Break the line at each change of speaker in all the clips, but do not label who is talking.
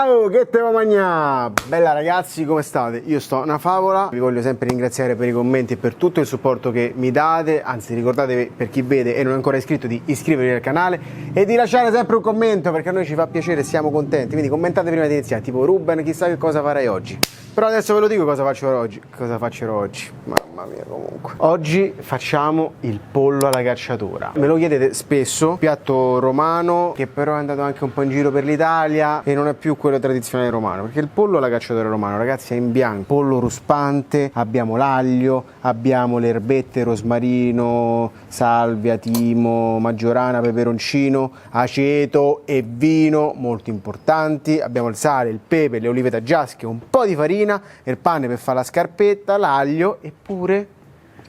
Ciao, che te va mangià? Bella ragazzi, come state? Io sto una favola, vi voglio sempre ringraziare per i commenti e per tutto il supporto che mi date, anzi ricordatevi, per chi vede e non è ancora iscritto, di iscrivervi al canale e di lasciare sempre un commento, perché a noi ci fa piacere e siamo contenti, quindi commentate prima di iniziare, tipo Ruben, chissà che cosa farai oggi. Però adesso ve lo dico cosa faccio oggi. Cosa faccio oggi? Mamma mia, comunque. Oggi facciamo il pollo alla cacciatora. Me lo chiedete spesso, piatto romano che però è andato anche un po' in giro per l'Italia e non è più quello tradizionale romano, perché il pollo alla cacciatora romano, ragazzi, è in bianco. Pollo ruspante, abbiamo l'aglio, abbiamo le erbette, rosmarino, salvia, timo, maggiorana, peperoncino, aceto e vino, molto importanti. Abbiamo il sale, il pepe, le olive taggiasche, un po' di farina, il pane per fare la scarpetta, l'aglio e pure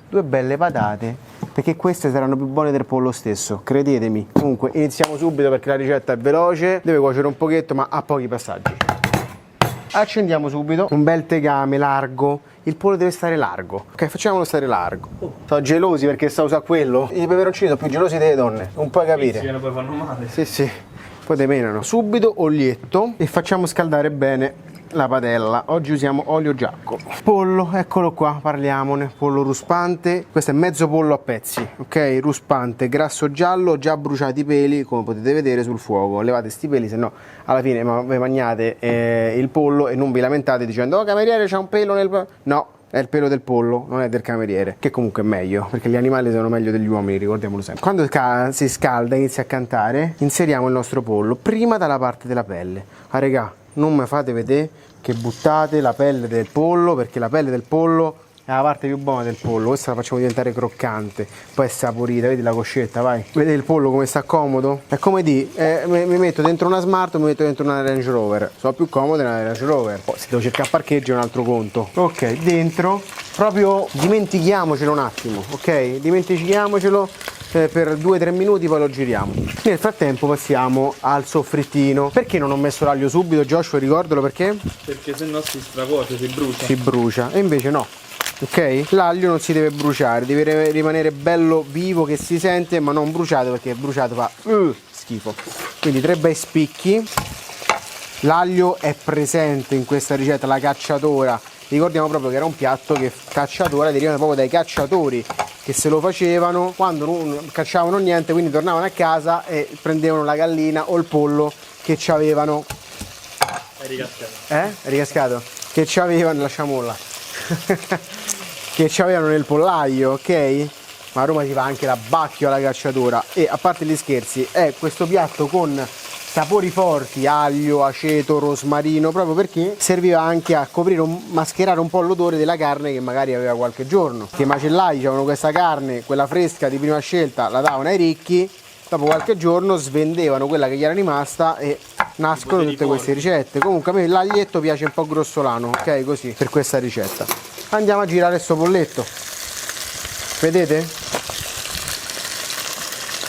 due belle patate, perché queste saranno più buone del pollo stesso, credetemi. Comunque iniziamo subito perché la ricetta è veloce, deve cuocere un pochetto ma ha pochi passaggi. Accendiamo subito un bel tegame largo, il pollo deve stare largo, ok, facciamolo stare largo. Sono gelosi perché sta usando quello, i peperoncini sono più gelosi delle donne, non puoi capire.
Sì, poi fanno male.
Sì, poi te menano. Subito olietto e facciamo scaldare bene la padella. Oggi usiamo olio giacco. Pollo, eccolo qua, parliamone. Pollo ruspante, questo è mezzo pollo a pezzi, ok? Ruspante, grasso giallo, già bruciati i peli, come potete vedere sul fuoco. Levate sti peli, se no alla fine vi mangiate il pollo e non vi lamentate dicendo: oh cameriere, c'è un pelo nel... No, è il pelo del pollo, non è del cameriere, che comunque è meglio, perché gli animali sono meglio degli uomini, ricordiamolo sempre. Quando si scalda, inizia a cantare, inseriamo il nostro pollo prima dalla parte della pelle. Ah regà, non mi fate vedere che buttate la pelle del pollo, perché la pelle del pollo è la parte più buona del pollo. Questa la facciamo diventare croccante, poi è saporita. Vedi la coscetta, vai. Vedete il pollo come sta comodo? È come di mi metto dentro una Smart o mi metto dentro una Range Rover. Sono più comodo nella Range Rover. Poi se devo cercare parcheggio è un altro conto. Ok, dentro proprio dimentichiamocelo un attimo, ok? Dimentichiamocelo per 2-3 minuti, poi lo giriamo. Nel frattempo passiamo al soffrittino. Perché non ho messo l'aglio subito, Joshua? Ricordalo perché?
Perché se no si stracuoce, si brucia.
Si brucia, e invece no. Ok? L'aglio non si deve bruciare, deve rimanere bello vivo, che si sente, ma non bruciato, perché bruciato fa schifo. Quindi 3 bei spicchi. L'aglio è presente in questa ricetta, la cacciatora. Ricordiamo proprio che era un piatto che cacciatora deriva proprio dai cacciatori, che se lo facevano quando non cacciavano niente, quindi tornavano a casa e prendevano la gallina o il pollo che ci avevano.
È ricascato.
È ricascato? Che ci avevano, lasciamolo là. Che ci avevano nel pollaio, ok? Ma a Roma si fa anche la bacchio alla cacciatora. E a parte gli scherzi, è questo piatto con sapori forti, aglio, aceto, rosmarino, proprio perché serviva anche a coprire, mascherare un po' l'odore della carne che magari aveva qualche giorno. Che i macellai avevano questa carne, quella fresca di prima scelta, la davano ai ricchi, dopo qualche giorno svendevano quella che gli era rimasta e nascono tutte queste ricette. Comunque a me l'aglietto piace un po' grossolano, ok? Così, per questa ricetta. Andiamo a girare sto polletto. Vedete?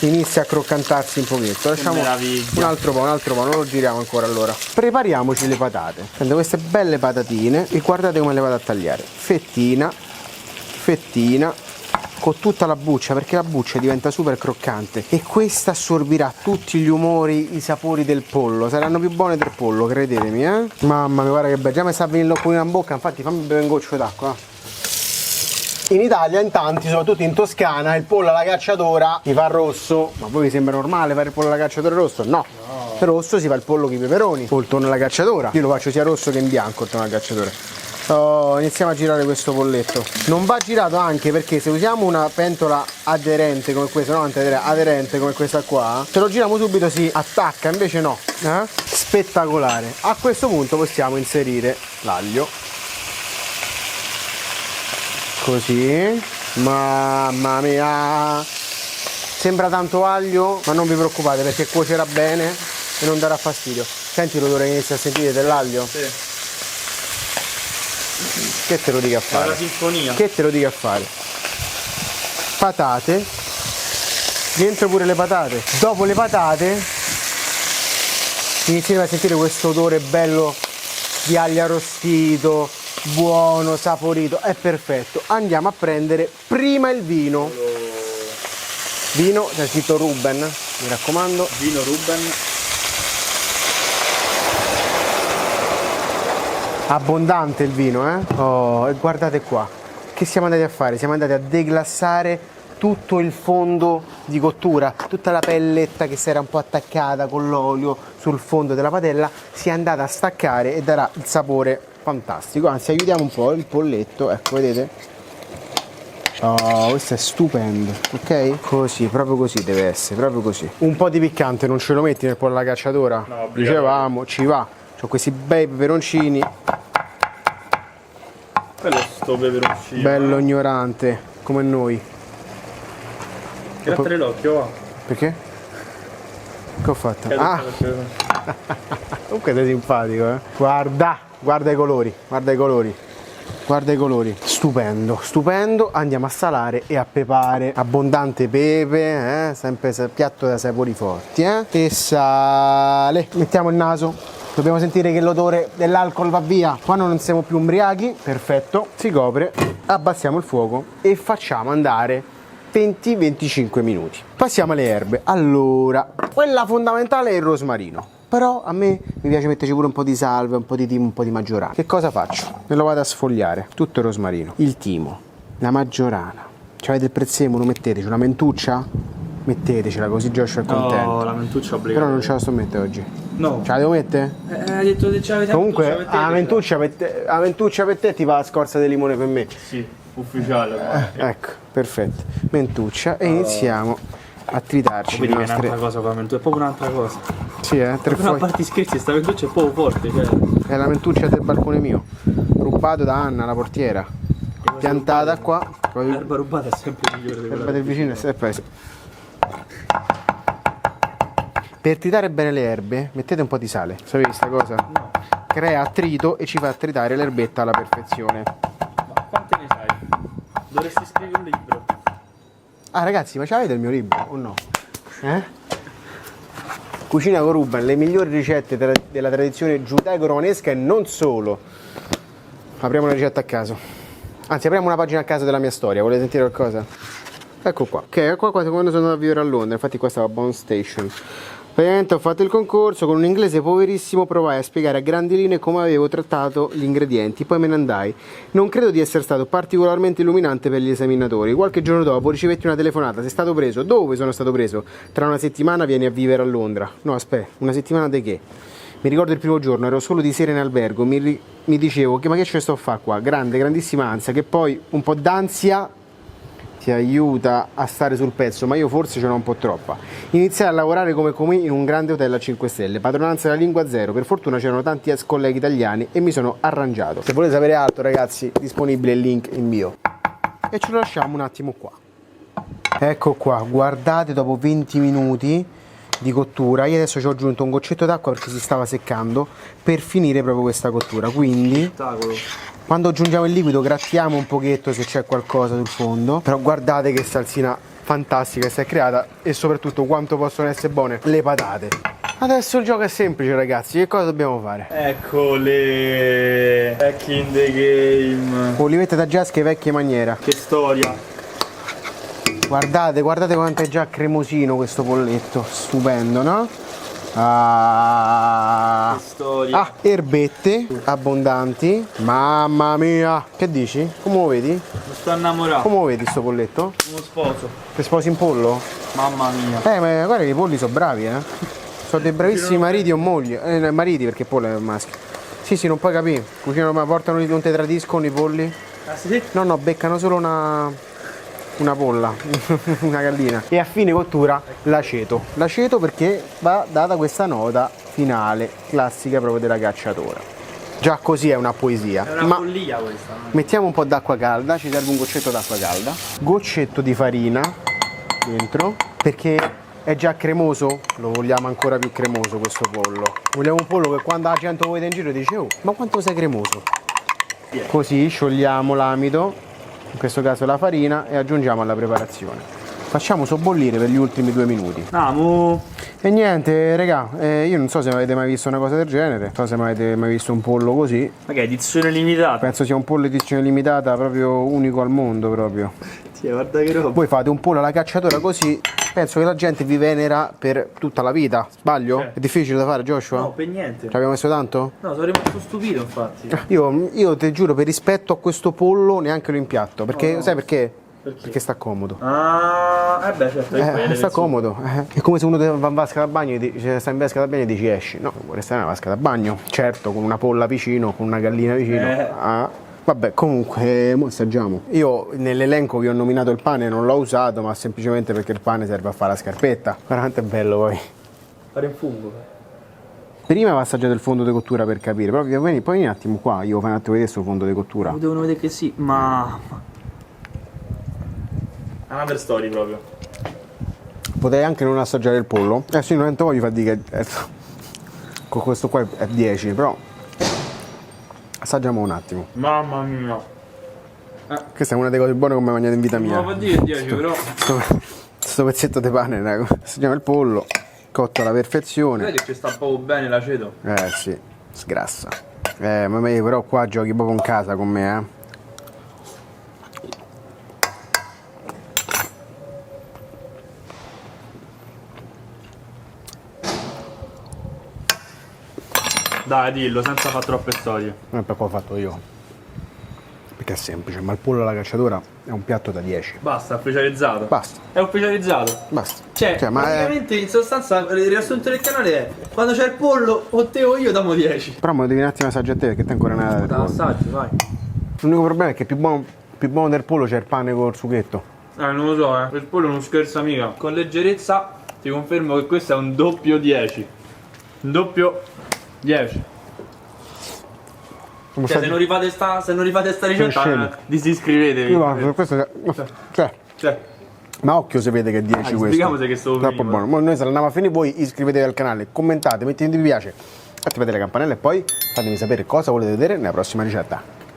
Inizia a croccantarsi un pochetto. Lasciamo un altro po', non lo giriamo ancora allora. Prepariamoci le patate. Prendo queste belle patatine e guardate come le vado a tagliare. Fettina, fettina, con tutta la buccia, perché la buccia diventa super croccante e questa assorbirà tutti gli umori, i sapori del pollo. Saranno più buone del pollo, credetemi, eh? Mamma mia, guarda che bello. Già mi sta venendo l'acquolina in bocca, infatti fammi bere un goccio d'acqua. In Italia, in tanti, soprattutto in Toscana, il pollo alla cacciatora si fa rosso. Ma voi vi sembra normale fare il pollo alla cacciatora rosso? No. Rosso si fa il pollo con i peperoni o il tonno alla cacciatora. Io lo faccio sia rosso che in bianco il tonno alla cacciatora. Iniziamo a girare questo polletto. Non va girato anche perché se usiamo una pentola aderente come questa, no, aderente come questa qua, se lo giriamo subito si attacca, invece no. Spettacolare. A questo punto possiamo inserire l'aglio. Così, mamma mia, sembra tanto aglio, ma non vi preoccupate perché cuocerà bene e non darà fastidio. Senti l'odore che inizia a sentire dell'aglio?
Sì.
Che te lo dica a fare?
È una sinfonia.
Che te lo dica a fare? Patate, dentro pure le patate. Dopo le patate inizieremo a sentire questo odore bello di aglio arrostito, buono, saporito, è perfetto. Andiamo a prendere prima il vino. Vino, c'è scritto Ruben, mi raccomando.
Vino Ruben.
Abbondante il vino, eh? Oh, e guardate qua. Che siamo andati a fare? Siamo andati a deglassare tutto il fondo di cottura, tutta la pelletta che si era un po' attaccata con l'olio sul fondo della padella si è andata a staccare e darà il sapore fantastico. Anzi, aiutiamo un po' il polletto, ecco, vedete? Oh, questo è stupendo, ok? Così, proprio così deve essere, proprio così. Un po' di piccante non ce lo metti nel pollo alla cacciatora?
No,
dicevamo, ci va. C'ho questi bei peperoncini.
Quello sto peperoncino.
Bello ignorante, come noi.
Grazie l'occhio, va.
Perché? Che ho fatto?
Che
Ah, comunque sei simpatico, eh. Guarda i colori, guarda i colori. Guarda i colori, stupendo, stupendo. Andiamo a salare e a pepare. Abbondante pepe, sempre piatto da sapori forti, e sale. Mettiamo il naso, dobbiamo sentire che l'odore dell'alcol va via. Quando non siamo più ubriachi, perfetto, si copre, abbassiamo il fuoco e facciamo andare 20-25 minuti. Passiamo alle erbe. Allora, quella fondamentale è il rosmarino. Però a me mi piace metterci pure un po' di salve, un po' di timo, un po' di maggiorana. Che cosa faccio? Me lo vado a sfogliare. Tutto il rosmarino, il timo, la maggiorana. Ci avete il prezzemolo? Metteteci una mentuccia? Mettetecela così Joshua è contento.
No, la mentuccia obbligata.
Però non ce la sto mettere oggi.
No.
Ce la devo mettere?
Hai detto che c'avete
Comunque la mentuccia per te ti fa la scorza di limone per me.
Sì, ufficiale.
Ecco, perfetto. Mentuccia e iniziamo a tritarci
Vedi
le
che è un'altra
nostre...
cosa con la mentuccia, è proprio un'altra cosa.
Sì, tre
Però a
foglie.
parte scherzi, sta mentuccia è proprio forte, cioè.
È la mentuccia del balcone mio, rubato da Anna, la portiera. Piantata qua.
L'erba rubata è sempre migliore di
L'erba
quella
del vicino è sempre... Per tritare bene le erbe, mettete un po' di sale. Sapevi questa cosa?
No.
Crea attrito e ci fa tritare l'erbetta alla perfezione.
Ma quante ne sai? Dovresti scrivere un libro.
Ah ragazzi, ma ce l'avete il mio libro o no? Cucina con Ruben, le migliori ricette della tradizione giudaico-romanesca e non solo. Apriamo una ricetta a caso. Anzi, apriamo una pagina a caso della mia storia. Volete sentire qualcosa? Ecco qua. Ok, qua quando sono andato a vivere a Londra, infatti qua stava Bond Station. Praticamente ho fatto il concorso, con un inglese poverissimo provai a spiegare a grandi linee come avevo trattato gli ingredienti, poi me ne andai. Non credo di essere stato particolarmente illuminante per gli esaminatori. Qualche giorno dopo ricevetti una telefonata: sei stato preso? Dove sono stato preso? Tra una settimana vieni a vivere a Londra. No, aspetta, una settimana di che? Mi ricordo il primo giorno, ero solo di sera in albergo, mi dicevo ma che ce sto a fare qua? Grandissima ansia, che poi un po' d'ansia ti aiuta a stare sul pezzo, ma io forse ce n'ho un po' troppa. Iniziai a lavorare come commis in un grande hotel a 5 stelle, padronanza della lingua zero, per fortuna c'erano tanti ex colleghi italiani e mi sono arrangiato. Se volete sapere altro ragazzi, disponibile il link in bio. E ce lo lasciamo un attimo qua. Ecco qua, guardate, dopo 20 minuti di cottura, io adesso ci ho aggiunto un goccetto d'acqua perché si stava seccando per finire proprio questa cottura, quindi quando aggiungiamo il liquido grattiamo un pochetto se c'è qualcosa sul fondo. Però guardate che salsina fantastica che si è creata e soprattutto quanto possono essere buone le patate. Adesso il gioco è semplice ragazzi, che cosa dobbiamo fare?
Eccole, back in the game.
Olivette da Giasca e vecchie maniera.
Che storia.
Guardate quanto è già cremosino questo polletto, stupendo, no?
Che storia.
Ah, erbette abbondanti. Mamma mia! Che dici? Come lo vedi?
Mi sto innamorando.
Come lo vedi sto polletto?
Uno sposo.
Ti sposi in pollo?
Mamma mia.
Ma guarda che i polli sono bravi, Sono dei bravissimi mariti o mogli. Mariti perché pollo è maschio. Sì, non puoi capire. Cucinano, ma portano, non ti tradiscono i polli?
Ah sì?
No, beccano solo una polla, una gallina. E a fine cottura l'aceto. L'aceto perché va data questa nota finale, classica proprio della cacciatora. Già così è una poesia.
È una follia questa.
Mettiamo un po' d'acqua calda, ci serve un goccetto d'acqua calda. Goccetto di farina dentro, perché è già cremoso, lo vogliamo ancora più cremoso questo pollo. Vogliamo un pollo che quando la gente lo vede in giro dice: oh, ma quanto sei cremoso? Così sciogliamo l'amido, in questo caso la farina, e aggiungiamo alla preparazione. Facciamo sobbollire per gli ultimi 2 minuti. E niente, regà, io non so se avete mai visto una cosa del genere, non so se avete mai visto un pollo così.
Ma che è edizione limitata?
Penso sia un pollo edizione limitata proprio unico al mondo proprio.
Sì, guarda che roba.
Voi fate un pollo alla cacciatora così penso che la gente vi venera per tutta la vita. Sbaglio?
Certo.
È difficile da fare, Joshua?
No, per niente.
Ci abbiamo messo tanto?
No, sono rimasto stupito infatti.
Io ti giuro, per rispetto a questo pollo neanche lo impiatto. Perché,
No.
sai perché?
Perché?
Perché sta comodo.
Ah, beh certo, e poi
Sta comodo. È come se uno va in vasca da bagno e sta in vasca da bagno e dici esci. No, vuoi restare nella vasca da bagno. Certo, con una polla vicino, con una gallina vicino. Ah. Vabbè, comunque, mo assaggiamo. Io nell'elenco vi ho nominato il pane, non l'ho usato, ma semplicemente perché il pane serve a fare la scarpetta. Veramente bello poi.
Fare in fungo.
Prima va assaggiato il fondo di cottura per capire, però poi vieni un attimo qua, io fai un attimo vedere questo fondo di cottura.
Devono vedere che sì, ma... Another story proprio.
Potrei anche non assaggiare il pollo. Sì, non voglio far dire che con questo qua è 10, però assaggiamo un attimo.
Mamma mia.
Questa è una delle cose buone che mi ho mangiato in vita mia.
Non lo fa dire 10 però.
Sto pezzetto di pane, raga. Assaggiamo il pollo, cotto alla perfezione.
Vedi che sta proprio bene l'aceto.
Sì, sgrassa. Ma però qua giochi proprio in casa con me,
Dai, dillo, senza fare troppe storie.
Non è per come ho fatto io. Perché è semplice, ma il pollo alla cacciatora è un piatto da 10.
Basta, è ufficializzato.
Basta,
È ufficializzato.
basta.
Cioè,
ma
praticamente in sostanza il riassunto del canale è quando c'è il pollo o te o io diamo 10.
Però me lo devi un attimo assaggiare a te perché te ancora nada del
Da
pollo.
assaggio, vai.
L'unico problema è che più buono del pollo c'è il pane col sughetto.
Non lo so, il pollo non scherza mica. Con leggerezza ti confermo che questo è un doppio 10. Un doppio 10. Cioè, se non rifate sta ricetta,
scemi.
disiscrivetevi. Cioè,
Ma occhio se vede che è 10 questo.
spieghiamo se che stavo
Troppo
prima.
buono. Ma noi se l'andiamo a finire, voi iscrivetevi al canale, commentate, mettete mi piace, attivate la campanella e poi fatemi sapere cosa volete vedere nella prossima ricetta.